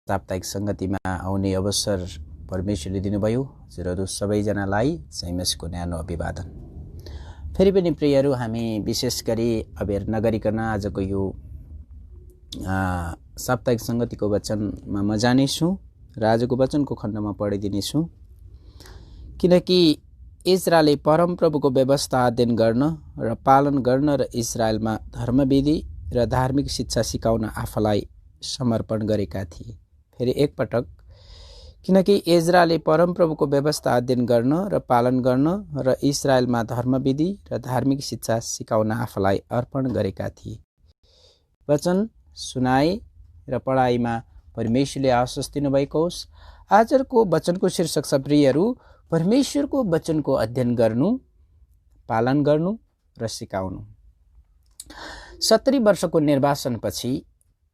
साप्ताहिक संगतिमा आउने अवसर परमेश्वरले दिनुभयो। हजुरहरू सबैजनालाई चाहिँ मसीहको न्यानो अभिवादन। फेरि पनि प्रियहरू, हामी विशेष गरी अबेर नगरिकन आजको यो साप्ताहिक संगतिको वचनमा म जानेछु र आजको वचनको खण्डमा पढिदिनेछु। किनकि इजरायलले परमप्रभुको व्यवस्था अध्ययन गर्न र पालन गर्न र इजरायलमा धर्मविधि र धार्मिक शिक्षा सिकाउन आफूलाई समर्पण गरेका थिए। फेरि एकपटक, किनकि इजरायलले परमप्रभुको व्यवस्था अध्ययन गर्न र पालन गर्न र इजरायलमा धर्मविधि र धार्मिक शिक्षा सिकाउन आफूलाई अर्पण गरेका थिए। वचन सुनाई र पढाइमा परमेश्वरले आशिष दिनुभएको होस्। आजको वचनको शीर्षक छ, प्रियहरू, परमेश्वरको वचनको अध्ययन गर्नु, पालन गर्नु र सिकाउनु। 70 वर्षको निर्वासनपछि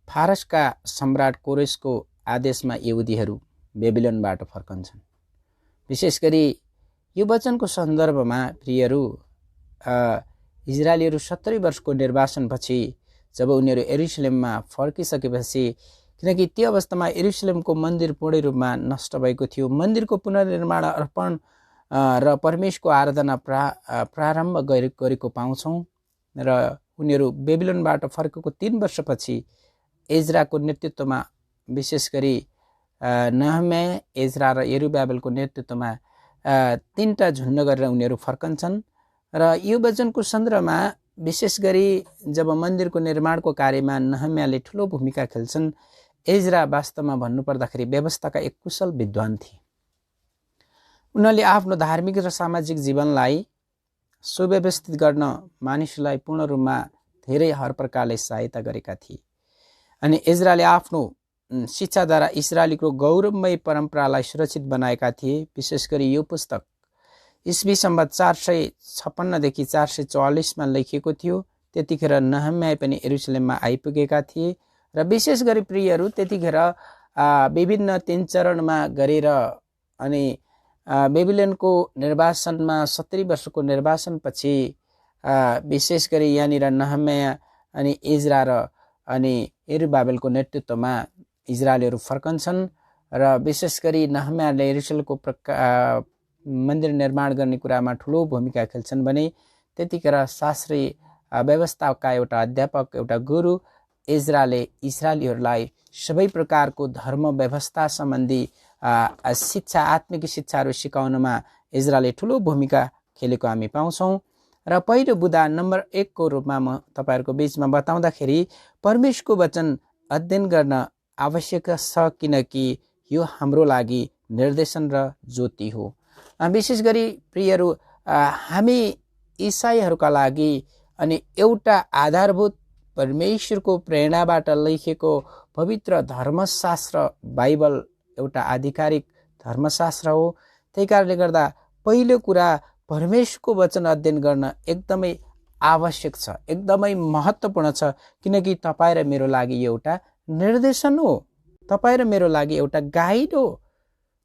फारसका सम्राट कोरेसको आदेशमा यहुदीहरू बेबिलोनबाट फर्कन्छन्। विशेष गरी यो वचनको सन्दर्भमा प्रियहरू, इजरायलीहरू 70 वर्षको निर्वासनपछि जब उनीहरू यरुशलेममा फर्किसकेपछि, किनकि त्यो अवस्थामा यरुशलेमको मन्दिर पूर्ण रूपमा नष्ट भएको थियो, मन्दिरको पुनर्निर्माण, अर्पण र परमेश्वरको आराधना प्रारम्भ गरेको पाउँछौँ। र उनीहरू बेबिलोनबाट फर्केको 3 वर्षपछि एज्राको नेतृत्वमा, विशेष गरी नहम्या, एज्रा र यरुबाबेलको नेतृत्वमा 3टा झुन्ड गरेर उनीहरू फर्कन्छन्। र यो वचनको सन्दर्भमा विशेष गरी जब मन्दिरको निर्माणको कार्यमा नहम्याले ठुलो भूमिका खेल्छन्, एज्रा वास्तवमा भन्नुपर्दाखेरि व्यवस्थाका एक कुशल विद्वान थिए। उनीहरूले आफ्नो धार्मिक र सामाजिक जीवनलाई सुव्यवस्थित गर्न मानिसलाई पूर्ण रूपमा धेरै हर प्रकारले सहायता गरेका थिए। अनि एज्राले आफ्नो शिक्षाद्वारा इजरायलीको गौरवमय परम्परालाई सुरक्षित बनाएका थिए। विशेष गरी यो पुस्तक ईस्वी सम्बत 456 देखि 444 मा लेखिएको थियो। त्यतिखेर नहम्या पनि यरुशलेममा आइपुगेका थिए र विशेष गरी प्रियहरू त्यतिखेर विभिन्न 3 चरणमा गरेर अनि बेबिलोनको निर्वासनमा 70 वर्षको निर्वासनपछि विशेष गरी यहाँनिर नहम्या अनि इजरा र अनि यरुबाबेलको नेतृत्वमा इजरायलीहरू फर्कन्छन्। र विशेष गरी नहम्याले यरुशलेमको मन्दिर निर्माण गर्ने कुरामा ठुलो भूमिका खेल्छन् भने त्यतिखेर शास्त्री व्यवस्थाका एउटा अध्यापक, एउटा गुरु इजराले इजरायलीहरूलाई सबै प्रकारको धर्म व्यवस्था सम्बन्धी शिक्षा, आत्मिक शिक्षाहरू सिकाउनमा इजरायलले ठुलो भूमिका खेलेको हामी पाउँछौँ। र पहिलो बुँदा नम्बर 1 को रूपमा म तपाईँहरूको बीचमा बताउँदाखेरि, परमेश्वरको वचन अध्ययन गर्न आवश्यक छ, किनकि यो हाम्रो लागि निर्देशन र ज्योति हो। विशेष गरी प्रियहरू, हामी इसाईहरूका लागि अनि एउटा आधारभूत परमेश्वरको प्रेरणाबाट लेखिएको पवित्र धर्मशास्त्र बाइबल एउटा आधिकारिक धर्मशास्त्र हो। त्यही कारणले गर्दा पहिलो कुरा, परमेश्वरको वचन अध्ययन गर्न एकदमै आवश्यक छ, एकदमै महत्त्वपूर्ण छ, किनकि तपाईँ र मेरो लागि एउटा निर्देशन हो, तपाईँ र मेरो लागि एउटा गाइड हो।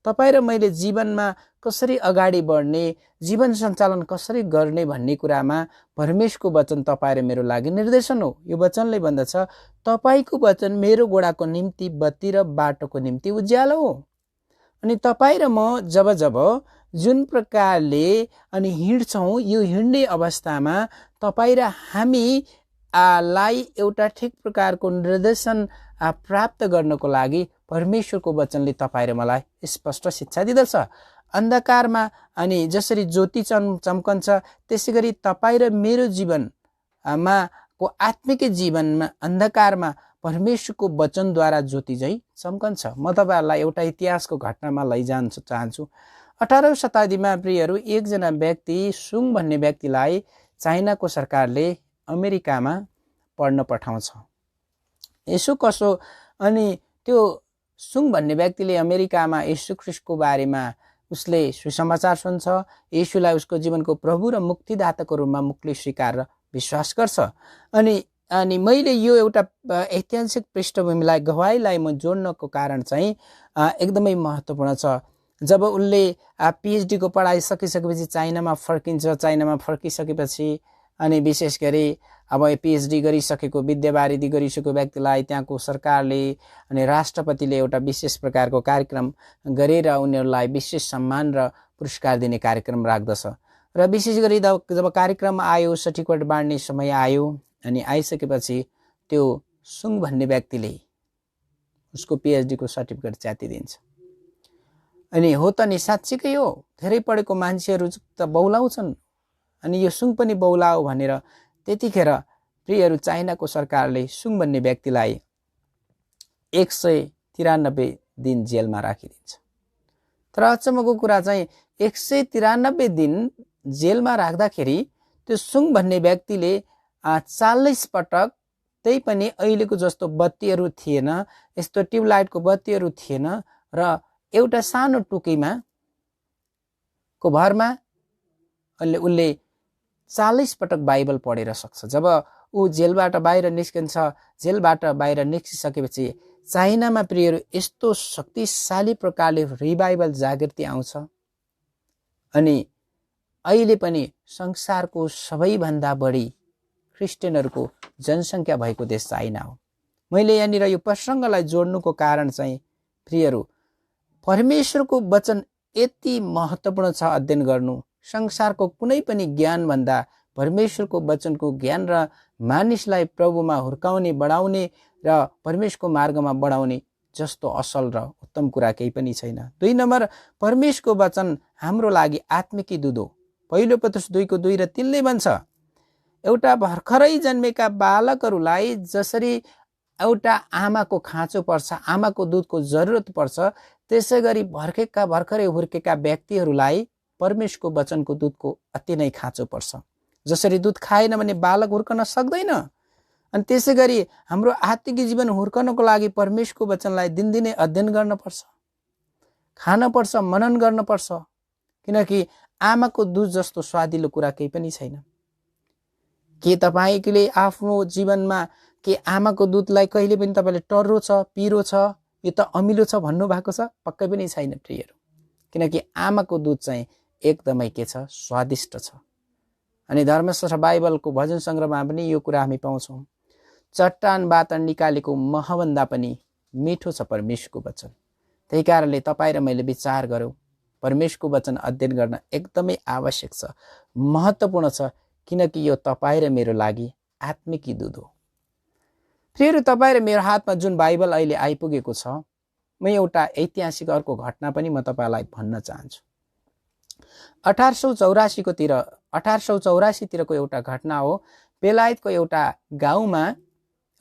तपाईँ र मैले जीवनमा कसरी अगाडि बढ्ने, जीवन सञ्चालन कसरी गर्ने भन्ने कुरामा परमेश्वरको वचन तपाईँ र मेरो लागि निर्देशन हो। यो वचनले भन्दछ, तपाईँको वचन मेरो गोडाको निम्ति बत्ती र बाटोको निम्ति उज्यालो हो। अनि तपाईँ र म जब जुन प्रकारले अनि हिँड्छौँ, यो हिँड्ने अवस्थामा तपाईँ र हामी लाई एउटा ठिक प्रकारको निर्देशन प्राप्त गर्नको लागि परमेश्वरको वचनले तपाईँ र मलाई स्पष्ट शिक्षा दिँदछ। अन्धकारमा अनि जसरी ज्योति चम्कन्छ, त्यसै गरी तपाईँ र मेरो जीवनमा को आत्मिक जीवनमा अन्धकारमा परमेश्वरको वचनद्वारा ज्योति चाहिँ चम्कन्छ। म तपाईँहरूलाई एउटा इतिहासको घटनामा लैजान चाहन्छु। 18औं शताब्दीमा प्रियहरू, एकजना व्यक्ति, सुङ भन्ने व्यक्तिलाई चाइनाको सरकारले अमेरिकामा पढ्न पठाउँछ। यसो कसो अनि त्यो सुङ भन्ने व्यक्तिले अमेरिकामा येशू ख्रीष्टको बारेमा उसले सुसमाचार सुन्छ, येशूलाई उसको जीवनको प्रभु र मुक्तिदाताको रूपमा मुखले स्वीकार र विश्वास गर्छ। अनि मैले यो एउटा ऐतिहासिक पृष्ठभूमिलाई, गवाहीलाई म जोड्नको कारण चाहिँ एकदमै महत्त्वपूर्ण छ। जब उनले PhD को पढाइ सकिसकेपछि चाइनामा फर्किन्छ। चाइनामा फर्किसकेपछि अनि विशेष गरी अब पिएचडी गरिसकेको विद्यावारिधि गरिसकेको व्यक्तिलाई त्यहाँको सरकारले अनि राष्ट्रपतिले एउटा विशेष प्रकारको कार्यक्रम गरेर उनीहरूलाई विशेष सम्मान र पुरस्कार दिने कार्यक्रम राख्दछ। र विशेष गरी जब कार्यक्रम आयो, सर्टिफिकेट बाँड्ने समय आयो अनि आइसकेपछि त्यो सुङ भन्ने व्यक्तिले उसको पिएचडीको सर्टिफिकेट च्यातिदिन्छ। अनि हो त नि, साँच्चीकै हो, धेरै पढेको मान्छेहरू त बौलाउँछन् अनि यो सुङ पनि बौलाओ भनेर त्यतिखेर प्रियहरू चाइनाको सरकारले सुङ भन्ने व्यक्तिलाई 193 दिन जेलमा राखिदिन्छ। तर अचम्मको कुरा चाहिँ 193 दिन जेलमा राख्दाखेरि त्यो सुङ भन्ने व्यक्तिले 40 पटक, त्यही पनि अहिलेको जस्तो बत्तीहरू थिएन, यस्तो ट्युबलाइटको बत्तीहरू थिएन, र एउटा सानो टुकीमा को भरमा उसले 40 पटक बाइबल पढेर सक्छ। जब ऊ जेलबाट बाहिर निस्किन्छ, जेलबाट बाहिर निस्किसकेपछि चाइनामा प्रियहरू यस्तो शक्तिशाली प्रकारले रिभाइभल जागृति आउँछ। अनि अहिले पनि संसारको सबैभन्दा बढी क्रिस्चियनहरूको जनसङ्ख्या भएको देश चाइना हो। मैले यहाँनिर यो प्रसङ्गलाई जोड्नुको कारण चाहिँ प्रियहरू, परमेश्वरको वचन यति महत्त्वपूर्ण छ अध्ययन गर्नु। संसारको कुनै पनि ज्ञानभन्दा परमेश्वरको वचनको ज्ञान र मानिसलाई प्रभुमा हुर्काउने, बढाउने र परमेश्वरको मार्गमा बढाउने जस्तो असल र उत्तम कुरा केही पनि छैन। 2 नम्बर, परमेश्वरको वचन हाम्रो लागि आत्मिकी दुध हो। 1 पत्रुस 2:2 र 3ले भन्छ, एउटा भर्खरै जन्मेका बालकहरूलाई जसरी एउटा आमाको खाँचो पर्छ, आमाको दुधको जरुरत पर्छ, त्यसै गरी भर्खरै हुर्केका व्यक्तिहरूलाई परमेश्वरको वचनको दुधको अति नै खाँचो पर्छ। जसरी दुध खाएन भने बालक हुर्कन सक्दैन, अनि त्यसै गरी हाम्रो आत्मिक जीवन हुर्कनको लागि परमेश्वरको वचनलाई दिनदिनै अध्ययन गर्नुपर्छ, खानुपर्छ, मनन गर्नुपर्छ, किनकि आमाको दुध जस्तो स्वादिलो कुरा केही पनि छैन। के तपाईँले आफ्नो जीवनमा के आमाको दुधलाई कहिले पनि तपाईँले टर्रो छ, पिरो छ, यो त अमिलो छ भन्नु भएको छ? पक्कै पनि छैन प्रियहरू, किनकि आमाको दुध चाहिँ एकदमै के छ, स्वादिष्ट छ। अनि धर्मशास्त्र बाइबलको भजन सङ्ग्रहमा पनि यो कुरा हामी पाउँछौँ, चट्टानबाट निकालेको महभन्दा पनि मिठो छ परमेश्वरको वचन। त्यही कारणले तपाईँ र मैले विचार गरौँ, परमेश्वरको वचन अध्ययन गर्न एकदमै आवश्यक छ, महत्त्वपूर्ण छ, किनकि यो तपाईँ र मेरो लागि आत्मिकी दुध हो। प्रियहरू, तपाईँ र मेरो हातमा जुन बाइबल अहिले आइपुगेको छ, म एउटा ऐतिहासिक अर्को घटना पनि म तपाईँलाई भन्न चाहन्छु। 1884 तिरको एउटा घटना हो। बेलायतको एउटा गाउँमा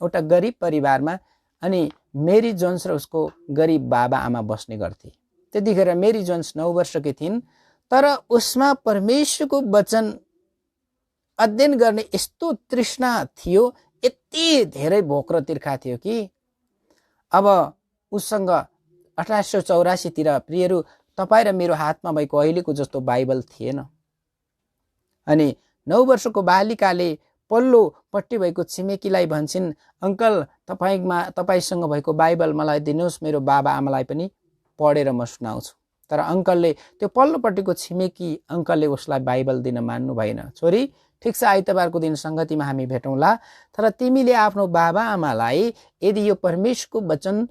एउटा गरिब परिवारमा अनि मेरी जोन्स र उसको गरिब बाबा आमा बस्ने गर्थे। त्यतिखेर मेरी जोन्स 9 वर्षकी थिइन्, तर उसमा परमेश्वरको वचन अध्ययन गर्ने यस्तो तृष्णा थियो, यति धेरै भोक र तिर्खा थियो कि अब उसँग 1884 तिर प्रियहरू तपाईँ र मेरो हातमा भएको अहिलेको जस्तो बाइबल थिएन। अनि 9 वर्षको बालिकाले पल्लोपट्टि भएको छिमेकीलाई भन्छन्, अङ्कल तपाईँसँग भएको बाइबल मलाई दिनुहोस्, मेरो बाबा आमालाई पनि पढेर म सुनाउँछु। तर अङ्कलले, त्यो पल्लोपट्टिको छिमेकी अङ्कलले उसलाई बाइबल दिन मान्नु भएन। छोरी, ठिक छ, आइतबारको दिन सङ्गतिमा हामी भेटौँला, तर तिमीले आफ्नो बाबा आमालाई यदि यो परमेश्वरको वचन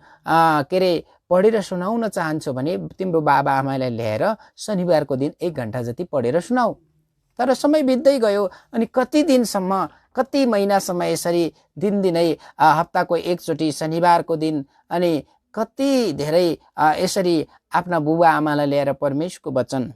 पढेर सुनाउन चाहन्छौ भने तिम्रो बाबा आमालाई ल्याएर शनिबारको दिन 1 घन्टा जति पढेर सुनाऊ। तर समय बित्दै गयो अनि कति दिनसम्म, कति महिनासम्म यसरी दिनदिनै हप्ताको एकचोटि शनिबारको दिन अनि कति धेरै यसरी आफ्ना बुबा आमालाई ल्याएर परमेश्वरको वचन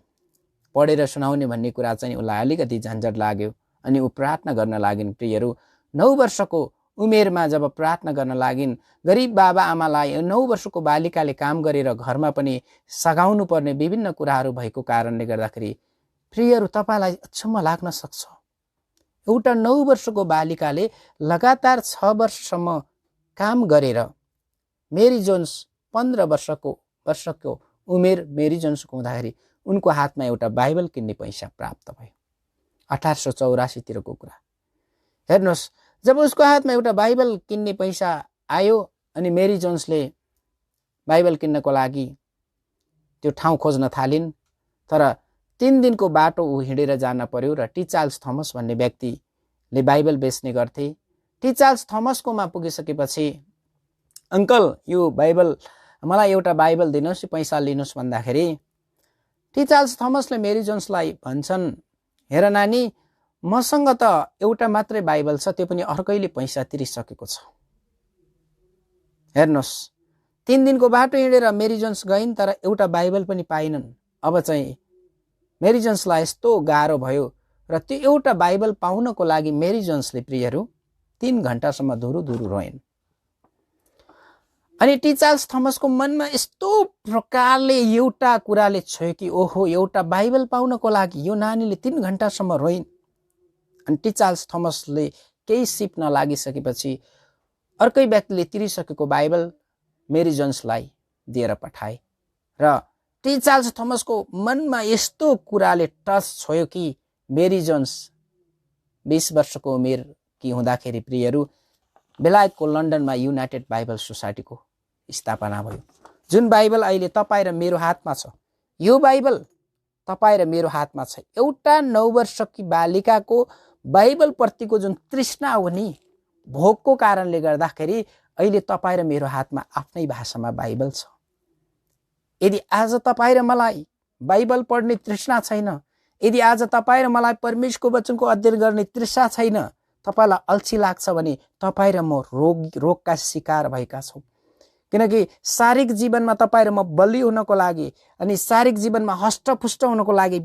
पढेर सुनाउने भन्ने कुरा चाहिँ उसलाई अलिकति झन्झट लाग्यो अनि ऊ प्रार्थना गर्न लागिन्। प्रियहरू, 9 वर्षको उमेरमा जब प्रार्थना गर्न लागिन्, गरिब बाबा आमालाई 9 वर्षको बालिकाले काम गरेर घरमा पनि सघाउनु पर्ने विभिन्न कुराहरू भएको कारणले गर्दाखेरि प्रियहरू तपाईँलाई अचम्म लाग्न सक्छ, एउटा 9 वर्षको बालिकाले लगातार 6 वर्षसम्म काम गरेर मेरी जोन्स 15 वर्षको उमेर मेरी जोन्सको हुँदाखेरि उनको हातमा एउटा बाइबल किन्ने पैसा प्राप्त भयो। 1884 तिरको कुरा हेर्नुहोस्, जब उसको हातमा एउटा बाइबल किन्ने पैसा आयो अनि मेरी जोन्सले बाइबल किन्नको लागि त्यो ठाउँ खोज्न थालिन्। तर 3 दिनको बाटो ऊ हिँडेर जान पर्यो र टी चार्ल्स थमस भन्ने व्यक्ति ले बाइबल बेच्ने गर्थे। टी चार्ल्स थमसकोमा पुगिसकेपछि अङ्कल यो बाइबल मलाई एउटा बाइबल दिनुहोस्, पैसा लिनुहोस् भन्दाखेरि टी चार्ल्स थमसले मेरी जोन्सलाई भन्छन्, हेर नानी, मसँग त एउटा मात्रै बाइबल छ, त्यो पनि अर्कैले पैसा तिरिसकेको छ। हेर्नुहोस्, 3 दिनको बाटो हिँडेर मेरी जोन्स गइन्, तर एउटा बाइबल पनि पाइनन्। अब चाहिँ मेरी जोन्सलाई यस्तो गाह्रो भयो र त्यो एउटा बाइबल पाउनको लागि मेरी जोन्सले प्रियहरू 3 घण्टासम्म धुरु रोइन्। अनि टी चार्ल्स थमसको मनमा यस्तो प्रकारले एउटा कुराले छोयो कि ओहो, एउटा बाइबल पाउनको लागि यो नानीले 3 घण्टासम्म रोइन्। अनि टी चार्ल्स थमसले केही सिप नलागिसकेपछि अर्कै व्यक्तिले तिरिसकेको बाइबल मेरी जोन्सलाई दिएर पठाए र टी चार्ल्स थमसको मनमा यस्तो कुराले टच छोयो कि मेरी जोन्स 20 वर्षको उमेर कि हुँदाखेरि प्रियहरू बेलायतको लन्डनमा युनाइटेड बाइबल सोसाइटीको स्थापना भयो। जुन बाइबल अहिले तपाईँ र मेरो हातमा छ, यो बाइबल तपाईँ र मेरो हातमा छ। एउटा 9 वर्षकी बालिकाको बाइबल प्रतिको जुन तृष्णा हो नि, भोकको कारणले गर्दाखेरि अहिले तपाईँ र मेरो हातमा आफ्नै भाषामा बाइबल छ। यदि आज तपाईँ र मलाई बाइबल पढ्ने तृष्णा छैन, यदि आज तपाईँ र मलाई परमेश्वरको वचनको अध्ययन गर्ने तृष्णा छैन, तपाईलाई अल्छी लाग्छ भने तपाईँ र म रोगका शिकार भएका छौँ। किनकि शारीरिक जीवनमा तपाईँ र म बलियो हुनको लागि अनि शारीरिक जीवनमा हष्टपुष्ट हुनको लागि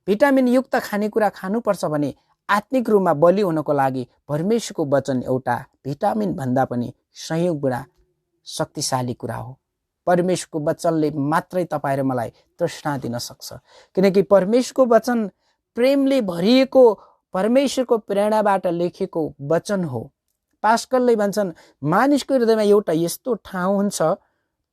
भिटामिन युक्त खानेकुरा खानुपर्छ भने आत्मिक रूपमा बलियो हुनको लागि परमेश्वरको वचन एउटा भिटामिन भन्दा पनि सयौं गुणा शक्तिशाली कुरा हो। परमेश्वरको वचनले मात्रै तपाईँ र मलाई तृष्णा दिन सक्छ। किनकि परमेश्वरको वचन प्रेमले भरिएको, परमेश्वरको प्रेरणाबाट लेखेको वचन हो। पास्कलले भन्छन्, मानिसको हृदयमा एउटा यस्तो ठाउँ हुन्छ,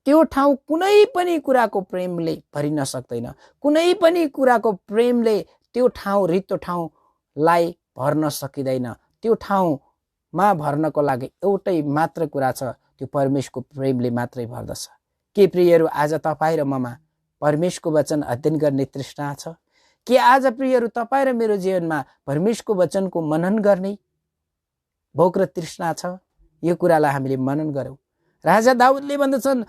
त्यो ठाउँ कुनै पनि कुराको प्रेमले भरिन सक्दैन। कुनै पनि कुराको प्रेमले त्यो ठाउँ, रित्तो ठाउँलाई भर्न सकिँदैन। त्यो ठाउँमा भर्नको लागि एउटै मात्र कुरा छ, त्यो परमेश्वरको प्रेमले मात्रै भर्दछ। के प्रियहरू, आज तपाईँ र ममा परमेश्वरको वचन अध्ययन गर्ने तृष्णा छ? के आज प्रियहरू तपाईँ र मेरो जीवनमा परमेश्वरको वचनको मनन गर्ने भोक र तृष्णा छ? यो कुरालाई हामीले मनन गरौँ। राजा दाउदले भन्दछन्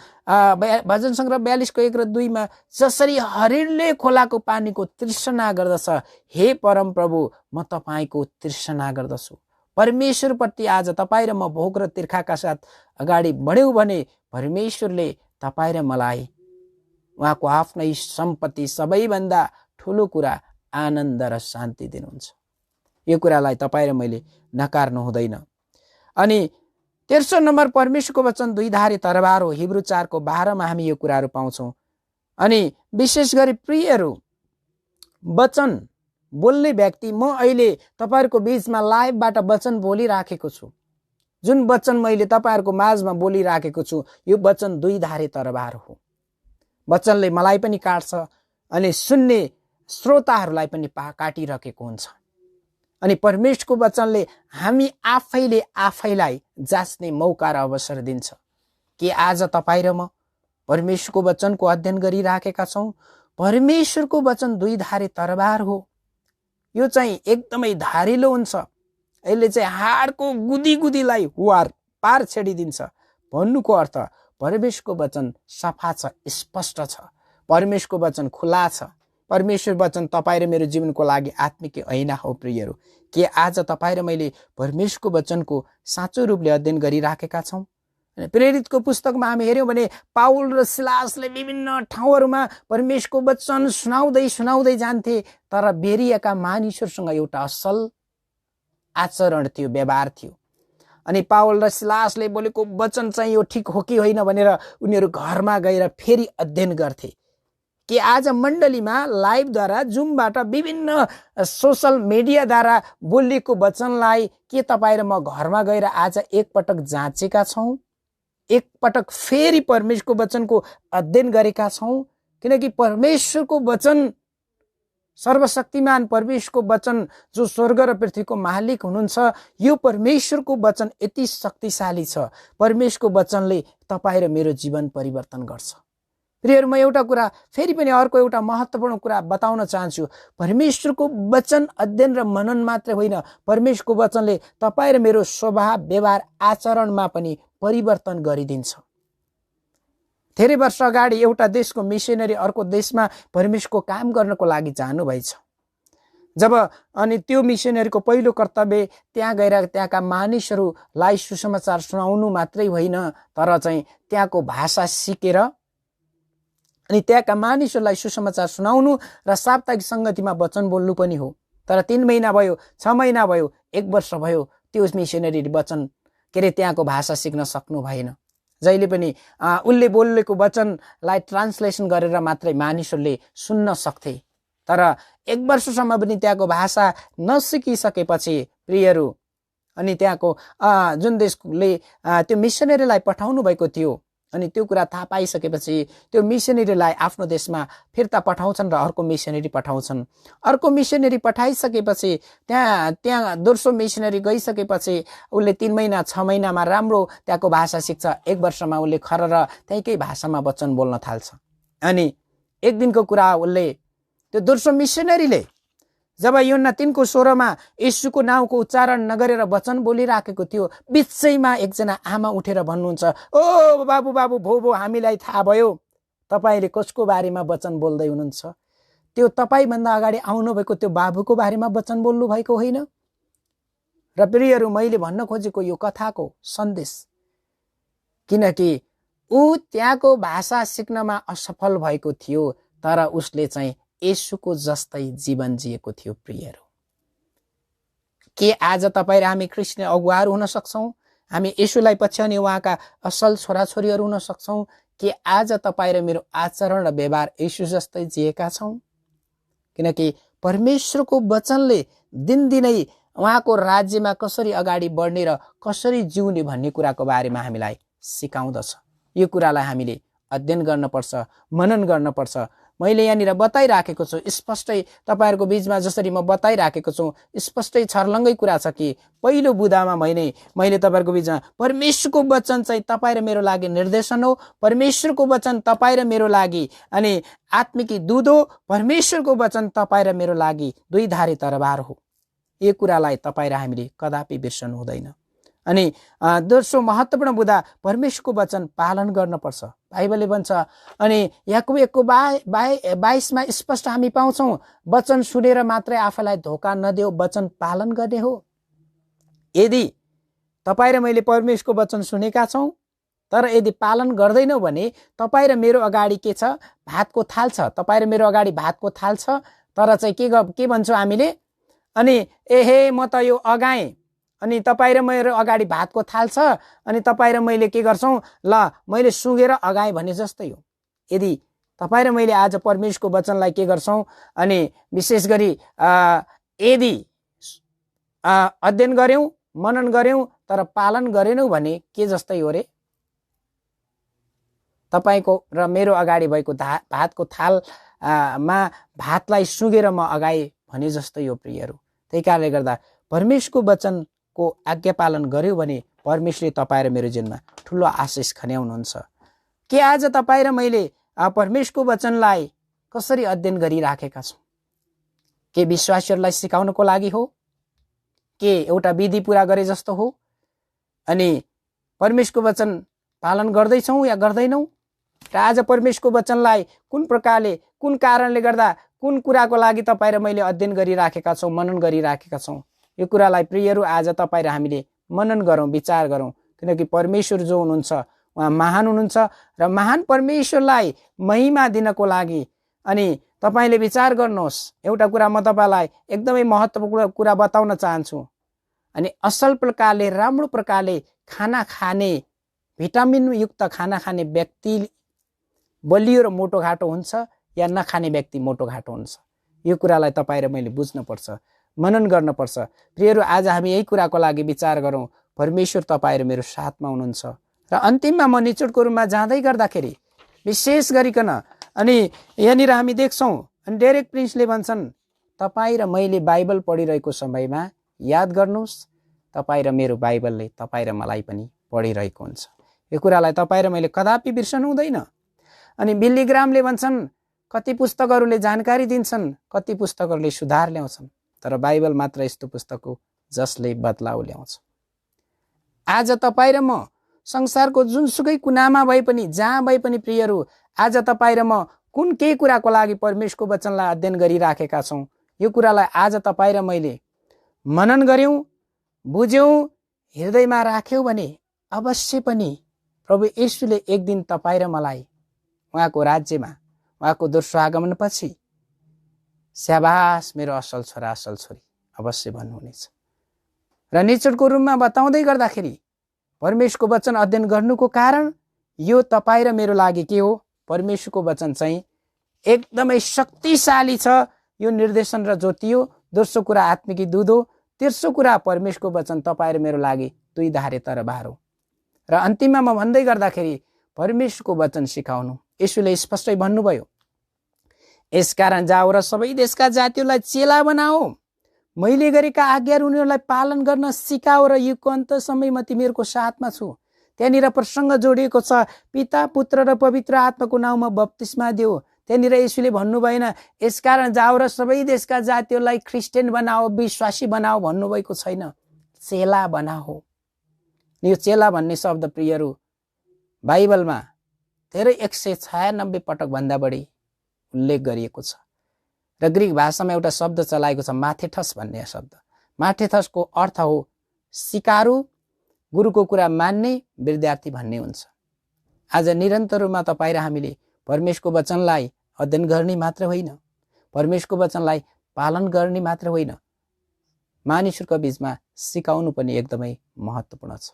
भजन सङ्ग्रह 42 1 र 2 मा, जसरी हरिणले खोलाको पानीको तृष्णा गर्दछ, हे परम प्रभु, म तपाईँको तृष्णा गर्दछु। परमेश्वरप्रति आज तपाईँ र म भोक र तिर्खाका साथ अगाडि बढ्यौँ भने परमेश्वरले तपाईँ र मलाई उहाँको आफ्नै सम्पत्ति, सबैभन्दा ठुलो कुरा आनन्द र शान्ति दिनुहुन्छ। यो कुरालाई तपाईँ र मैले नकार्नु हुँदैन। अनि 13 नम्बर परमेश्वरको वचन 2 धारे तरबार हो। हिब्रू 4:12 मा हामी यो कुराहरू पाउँछौँ। अनि विशेष गरी प्रियहरू, वचन बोल्ने व्यक्ति, म अहिले तपाईँहरूको बीचमा लाइभबाट वचन बोलिराखेको छु। जुन वचन मैले तपाईँहरूको माझमा बोलिराखेको छु, यो वचन 2 धारे तरबार हो। वचनले मलाई पनि काट्छ अनि सुन्ने श्रोताहरूलाई पनि काटिरहेको हुन्छ। अनि परमेश्वरको वचनले हामी आफैलाई जाँच्ने मौका र अवसर दिन्छ। कि आज तपाईँ र म परमेश्वरको वचनको अध्ययन गरिराखेका छौँ? परमेश्वरको वचन 2 धारे तरबार हो। यो चाहिँ एकदमै धारिलो हुन्छ। यसले चाहिँ हाडको गुदीलाई वार पार छेडिदिन्छ। भन्नुको अर्थ परमेश्वरको वचन सफा छ, स्पष्ट छ। परमेश्वरको वचन खुला छ। परमेश्वर वचन तपाईँ र मेरो जीवनको लागि आत्मिक ऐना हो। प्रियहरू, के आज तपाईँ र मैले परमेश्वरको वचनको साँचो रूपले अध्ययन गरिराखेका छौँ? प्रेरितको पुस्तकमा हामी हेऱ्यौँ भने पाउल र सिलासले विभिन्न ठाउँहरूमा परमेश्वरको वचन सुनाउँदै जान्थे, तर बेरियाका मानिसहरूसँग एउटा असल आचरण थियो, व्यवहार थियो। अनि पाउल र सिलासले बोलेको वचन चाहिँ यो ठिक हो कि होइन भनेर उनीहरू घरमा गएर फेरि अध्ययन गर्थे। कि आज मण्डलीमा लाइभद्वारा, जुमबाट, विभिन्न सोसल मिडियाद्वारा बोलिएको वचनलाई के तपाईँ र म घरमा गएर आज एकपटक जाँचेका छौँ? एकपटक फेरि परमेश्वरको वचनको अध्ययन गरेका छौँ? किनकि परमेश्वरको वचन, सर्वशक्तिमान परमेश्वरको वचन जो स्वर्ग र पृथ्वीको मालिक हुनुहुन्छ, यो परमेश्वरको वचन यति शक्तिशाली छ। परमेश्वरको वचनले तपाईँ र मेरो जीवन परिवर्तन गर्छ। प्रियहरू, म एउटा कुरा फेरि पनि अर्को एउटा महत्त्वपूर्ण कुरा बताउन चाहन्छु। परमेश्वरको वचन अध्ययन र मनन मात्रै होइन, परमेश्वरको वचनले तपाईँ र मेरो स्वभाव, व्यवहार, आचरणमा पनि परिवर्तन गरिदिन्छ। धेरै वर्ष अगाडि एउटा देशको मिसनरी अर्को देशमा परमेश्वरको काम गर्नको लागि जानुभएछ। जब अनि त्यो मिसनरीको पहिलो कर्तव्य त्यहाँ गएर त्यहाँका मानिसहरूलाई सुसमाचार सुनाउनु मात्रै होइन, तर चाहिँ त्यहाँको भाषा सिकेर अनि त्यहाँका मानिसहरूलाई सुसमाचार सुनाउनु र साप्ताहिक सङ्गतिमा वचन बोल्नु पनि हो। तर 3 महिना भयो, 6 महिना भयो, 1 वर्ष भयो, त्यो मिसनरी वचन के अरे त्यहाँको भाषा सिक्न सक्नु भएन। जहिले पनि उसले बोलेको वचनलाई ट्रान्सलेसन गरेर मात्रै मानिसहरूले सुन्न सक्थे। तर 1 वर्षसम्म पनि त्यहाँको भाषा नसिकिसकेपछि प्रियहरू, अनि त्यहाँको जुन देशले त्यो मिसनरीलाई पठाउनु भएको थियो, अनि त्यो कुरा थाहा पाइसकेपछि त्यो मिसनरीलाई आफ्नो देशमा फिर्ता पठाउँछन् र अर्को मिसनरी पठाउँछन्। अर्को मिसनरी पठाइसकेपछि त्यहाँ दोस्रो मिसनरी गइसकेपछि उसले 3 महिना 6 महिनामा राम्रो त्यहाँको भाषा सिक्छ। 1 वर्षमा उसले खरर त्यहीकै भाषामा वचन बोल्न थाल्छ। अनि एक दिनको कुरा उसले त्यो दोस्रो मिसनरीले जब यूहन्ना 3:16 येशूको नाउँको उच्चारण नगरेर वचन बोलिराखेको थियो, बिचैमा एकजना आमा उठेर भन्नुहुन्छ, ओ बाबु बाबु भो हामीलाई थाहा भयो तपाईले कसको बारेमा वचन बोल्दै हुनुहुन्छ। त्यो तपाईभन्दा अगाडि आउनुभएको त्यो बाबुको बारेमा वचन बोल्नु भएको होइन। र प्रियहरू, मैले भन्न खोजेको यो कथाको सन्देश, किनकि ऊ त्यहाँको भाषा सिक्नमा असफल भएको थियो, तर उसले चाहिँ येशूको जस्तै जीवन जिएको थियो। प्रियहरू, के आज तपाईँ र हामी क्रिस्चियन अगुवाहरू हुन सक्छौँ? हामी येशूलाई पछ्याउने उहाँका असल छोराछोरीहरू हुन सक्छौँ? के आज तपाईँ र मेरो आचरण र व्यवहार येशू जस्तै जिएका छौँ? किनकि परमेश्वरको वचनले दिनदिनै उहाँको राज्यमा कसरी अगाडि बढ्ने र कसरी जिउने भन्ने कुराको बारेमा हामीलाई सिकाउँदछ। यो कुरालाई हामीले अध्ययन गर्नुपर्छ, मनन गर्नुपर्छ। मैले यहाँनिर बताइराखेको छु स्पष्टै, तपाईहरुको बीचमा जसरी म बताइराखेको छु स्पष्टै छर्लङ्गै कुरा छ कि पहिलो बुदामा मैले तपाईहरुको बीचमा परमेश्वरको वचन चाहिँ तपाईं र मेरो लागि निर्देशन हो। परमेश्वरको वचन तपाईं र मेरो लागि अनि आत्मिकी दूध हो। परमेश्वरको वचन तपाईं र मेरो लागि दुई धारे तरबार हो। यो कुरालाई तपाईं र हामीले कदापि बिर्सनु हुँदैन। अनि दोस्रो महत्त्वपूर्ण बुदा, परमेश्वरको वचन पालन गर्नुपर्छ। बाइबलले भन्छ, अनि याकुब 1:22 स्पष्ट हामी पाउँछौँ, वचन सुनेर मात्रै आफैलाई धोका नदेऊ, वचन पालन गर्ने हो। यदि तपाईं र मैले परमेश्वरको वचन सुनेका छौँ तर यदि पालन गर्दैनौँ भने तपाईं र मेरो अगाडि के छ? भातको थाल छ। तपाईं र मेरो अगाडि भातको थाल छ, तर चाहिँ के भन्छौँ हामीले? अनि एहे म त यो अगाएँ, अनि तपाईं र मेरो अगाडि भातको थाल छ, अनि तपाईं र मैले के गर्छौँ? ल मैले सुँगेर अगाएँ भने जस्तै हो। यदि तपाईं र मैले आज परमेश्वरको वचनलाई के गर्छौँ? अनि विशेष गरी यदि अध्ययन गर्यौं, मनन गर्यौं तर पालन गरेनौं भने के जस्तै हो रे? तपाईको र मेरो अगाडि भएको भातको थाल मा भातलाई सुँगेर म अगाएँ भने जस्तै हो। प्रियहरू, त्यही कारणले गर्दा परमेश्वरको वचनको आज्ञा पालन गर्यो भने परमेश्वरले तपाईं र मेरो जीवनमा ठूलो आशिष खन्याउनुहुन्छ। के आज तपाईं र मैले परमेश्वरको वचनलाई कसरी अध्ययन गरिराखेका छौं? के विश्वासीहरूलाई सिकाउनको लागि हो? के एउटा विधि पूरा गरे जस्तो हो? अनि परमेश्वरको वचन पालन गर्दैछौं या गर्दैनौं? र आज परमेश्वरको वचनलाई कुन प्रकारले, कुन कारणले गर्दा, कुन कुराको लागि तपाईं र मैले अध्ययन गरिराखेका छौं, मनन गरिराखेका छौं? यो कुरालाई प्रियहरू आज तपाईं र हामीले मनन गरौं, विचार गरौं। किनकि परमेश्वर जो हुनुहुन्छ उहाँ महान हुनुहुन्छ र महान परमेश्वरलाई महिमा दिनको लागि अनि तपाईले विचार गर्नुहोस्। एउटा कुरा म तपाईलाई एकदमै महत्त्वपूर्ण कुरा बताउन चाहन्छु। अनि असल प्रकारले, राम्रो प्रकारले खाना खाने, भिटामिन युक्त खाना खाने व्यक्ति बलियो र मोटो घाटो हुन्छ या नखाने व्यक्ति मोटो घाटो हुन्छ? यो कुरालाई तपाईं र मैले बुझ्नुपर्छ, मनन गर्नुपर्छ। प्रियहरू, आज हामी यही कुराको लागि विचार गरौं। परमेश्वर तपाईं र मेरो साथमा हुनुहुन्छ। र अन्तिममा म निचोडको रूपमा जाँदै गर्दाखेरि विशेष गरिकन अनि यहाँनिर हामी देख्छौं, अनि डेरेक प्रिन्सले भन्छन्, तपाईं र मैले बाइबल पढिरहेको समयमा याद गर्नुहोस्, तपाईं र मेरो बाइबलले तपाईं र मलाई पनि पढिरहेको हुन्छ। यो कुरालाई तपाईं र मैले कदापि बिर्सनु हुँदैन। अनि बिल्ली ग्रामले भन्छन् कति पुस्तकहरूले जानकारी दिन्छन्, कति पुस्तकहरूले सुधार ल्याउँछन्, तर बाइबल मात्र यस्तो पुस्तक हो जसले बदलाउ ल्याउँछ। आज तपाईँ र म संसारको जुनसुकै कुनामा भए पनि, जहाँ भए पनि प्रियहरू, आज तपाईँ र म कुन केही कुराको लागि परमेश्वरको वचनलाई अध्ययन गरिराखेका छौँ, यो कुरालाई आज तपाईँ र मैले मनन गर्यौँ, बुझ्यौँ, हृदयमा राख्यौँ भने अवश्य पनि प्रभु येशूले एक दिन तपाईँ र मलाई उहाँको राज्यमा, उहाँको दोस्रो आगमनपछि स्याबास मेरो असल छोरा असल छोरी अवश्य भन्नुहुनेछ। र निचोडको रूपमा बताउँदै गर्दाखेरि परमेश्वरको वचन अध्ययन गर्नुको कारण यो तपाईँ र मेरो लागि के हो? परमेश्वरको वचन चाहिँ एकदमै शक्तिशाली छ, यो निर्देशन र ज्योति हो। दोस्रो कुरा आत्मिकी दूध हो। तेस्रो कुरा परमेश्वरको वचन तपाईँ र मेरो लागि दुई धारे तरबार हो। र अन्तिममा म भन्दै गर्दाखेरि परमेश्वरको वचन सिकाउनु, येशूले स्पष्टै भन्नुभयो, यसकारण जाओ र सबै देशका जातिहरूलाई चेला बनाओ, मैले गरेका आज्ञाहरू उनीहरूलाई पालन गर्न सिकाओ र युगको अन्तसम्म म तिमीहरूको साथमा छु। त्यहाँनिर प्रसङ्ग जोडिएको छ, पिता पुत्र र पवित्र आत्माको नाउँमा बप्तिस्मा दियो। त्यहाँनिर येशूले भन्नु भएन यसकारण जाओ र सबै देशका जातिहरूलाई क्रिस्चियन बनाओ, विश्वासी बनाओ भन्नुभएको छैन, चेला बनाओ। यो चेला भन्ने शब्द प्रियहरू बाइबलमा धेरै 196 पटक भन्दा बढी उल्लेख गरिएको छ। र ग्रिक भाषामा एउटा शब्द चलाएको छ, माथेठस भन्ने शब्द। माथेठसको अर्थ हो सिकारु, गुरुको कुरा मान्ने, विद्यार्थी भन्ने हुन्छ। आज निरन्तर रूपमा तपाईँ र हामीले परमेश्वरको वचनलाई अध्ययन गर्ने मात्र होइन, परमेश्वरको वचनलाई पालन गर्ने मात्र होइन, मानिसहरूको बीचमा सिकाउनु पनि एकदमै महत्त्वपूर्ण छ।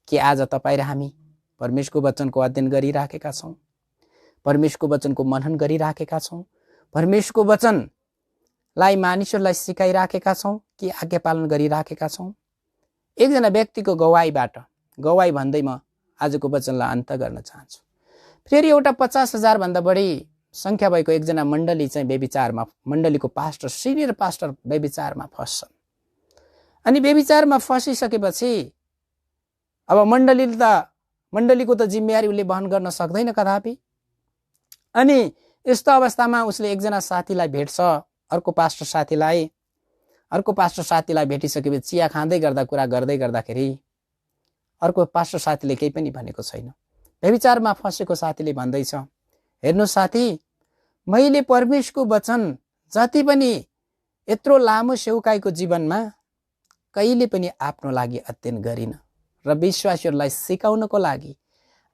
कि आज तपाईँ र हामी परमेश्वरको वचनको अध्ययन गरिराखेका छौँ, परमेश्वरको वचनको मनन गरिराखेका छौँ, परमेश्वरको वचनलाई मानिसहरूलाई सिकाइराखेका छौँ कि आज्ञा पालन गरिराखेका छौँ। एकजना व्यक्तिको गवाई भन्दै म आजको वचनलाई अन्त गर्न चाहन्छु। फेरि एउटा 50,000 भन्दा बढी संख्या भएको एकजना मण्डली चाहिँ व्यभिचारमा, मण्डलीको पास्टर, सिनियर पास्टर व्यभिचारमा फस्छन्। अनि व्यभिचारमा फसिसकेपछि अब मण्डलीको त जिम्मेवारी उसले वहन गर्न सक्दैन कदापि। अनि यस्तो अवस्थामा उसले एकजना साथीलाई भेट्छ, अर्को पास्टर साथीलाई भेटिसकेपछि चिया खाँदै गर्दा, कुरा गर्दै गर्दाखेरि अर्को पास्टर साथीले केही पनि भनेको छैन। व्यभिचारमा फसेको साथीले भन्दैछ, हेर्नु साथी, मैले परमेश्वरको वचन जति पनि यत्रो लामो सेवकाईको जीवनमा कहिले पनि आफ्नो लागि अध्ययन गरिन र विश्वासीहरूलाई सिकाउनको लागि,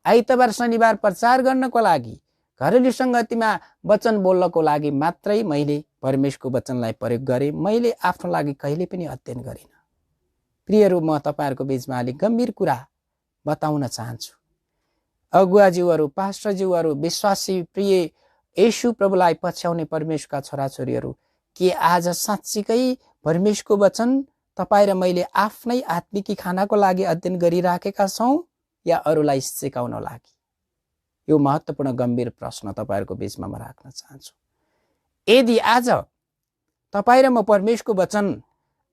आइतबार शनिबार प्रचार गर्नको लागि, घरेलु सङ्गतिमा वचन बोल्नको लागि मात्रै मैले परमेश्वरको वचनलाई प्रयोग गरेँ। मैले आफ्नो लागि कहिले पनि अध्ययन गरिन। प्रियहरू, म तपाईँहरूको बीचमा अलिक गम्भीर कुरा बताउन चाहन्छु। अगुवाज्यूहरू, पास्टरज्यूहरू, विश्वासी प्रिय येशू प्रभुलाई पछ्याउने परमेश्वरका छोराछोरीहरू, के आज साँच्चीकै परमेश्वरको वचन तपाईँ र मैले आफ्नै आत्मिकी खानाको लागि अध्ययन गरिराखेका छौँ या अरूलाई सिकाउन लागि? यो महत्त्वपूर्ण गम्भीर प्रश्न तपाईँहरूको बीचमा म राख्न चाहन्छु। यदि आज तपाईँ र म परमेश्वरको वचन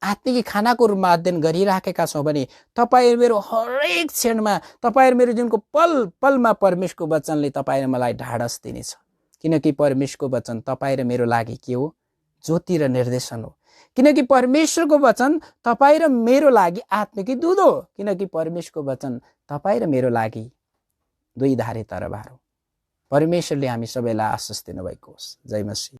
आत्मिकी खानाको रूपमा अध्ययन गरिराखेका छौँ भने तपाईँ मेरो हरेक क्षणमा, तपाईँ मेरो दिनको पल पलमा परमेश्वरको वचनले तपाईँ र मलाई ढाडस दिनेछ। किनकि परमेश्वरको वचन तपाईँ र मेरो लागि के हो? ज्योति र निर्देशन हो। किनकि परमेश्वरको वचन तपाईँ र मेरो लागि आत्मिकी दूध हो। किनकि परमेश्वरको वचन तपाईँ र मेरो लागि दुई धारे तरबार हो। परमेश्वरले हामी सबैलाई आशिष दिनुभएको होस्। जय मसीह।